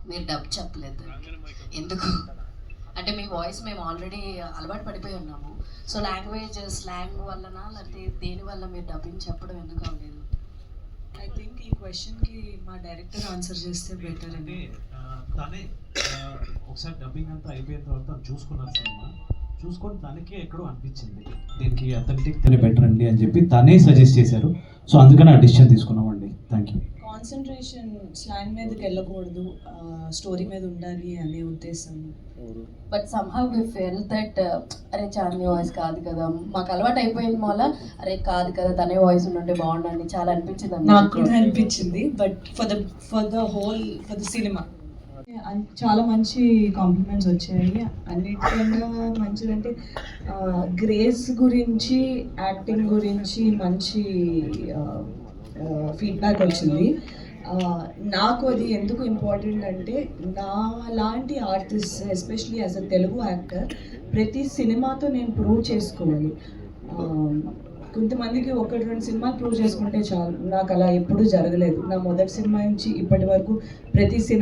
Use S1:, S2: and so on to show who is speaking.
S1: మీరు డబ్ చెప్పలేదు ఎందుకు అంటే మీ వాయిస్ మేము ఆల్రెడీ అలవాటు పడిపోయి ఉన్నాము. సో లాంగ్వేజ్ స్లాంగ్ వల్లనా లేకపోతే దేని వల్ల మీరు డబ్బింగ్ చెప్పడం ఎందుకు అవ్వలేదు?
S2: ఐ థింక్ ఈ క్వశ్చన్కి మా డైరెక్టర్ ఆన్సర్ చేస్తే బెటర్
S3: అంటే
S2: అండి.
S3: తనే ఒకసారి డబ్బింగ్ అంతా అయిపోయిన తర్వాత తను చూసుకున్నారు సినిమా, చూసుకొని తనకే ఎక్కడో అనిపించింది దీనికి అథెంటిక్ తనే బెటర్ అండి అని చెప్పి తనే సజెస్ట్ చేశారు. సో అందుకని ఆ డిసిషన్ తీసుకున్నామండి. Thank you.
S2: కాన్సన్ట్రేషన్ స్లాంగ్ మీదకి వెళ్ళకూడదు, స్టోరీ మీద ఉండాలి అనే ఉద్దేశం.
S1: But somehow we fell that అరే చార్మి వాయిస్ కాదు కదా, మాకు అలవాటు అయిపోయింది మూల, అరే కాదు కదా తనే వాయిస్ ఉంటే బాగుండండి చాలా అనిపించింది
S2: నాకు కూడా అనిపించింది. బట్ ఫర్ ద సినిమా చాలా మంచి కాంప్లిమెంట్స్ వచ్చాయి. అన్నిటికన్నా మంచిదంటే గ్రేస్ గురించి, యాక్టింగ్ గురించి మంచి ఫీడ్బ్యాక్ వచ్చింది. నాకు అది ఎందుకు ఇంపార్టెంట్ అంటే నా లాంటి artist especially as a Telugu actor ప్రతి సినిమాతో నేను ప్రూవ్ చేసుకోవాలి. కొంతమందికి 1-2 సినిమాలు ప్రూవ్ చేసుకుంటే చాలు, నాకు అలా ఎప్పుడూ జరగలేదు. నా మొదటి సినిమా నుంచి ఇప్పటి వరకు ప్రతి సినిమా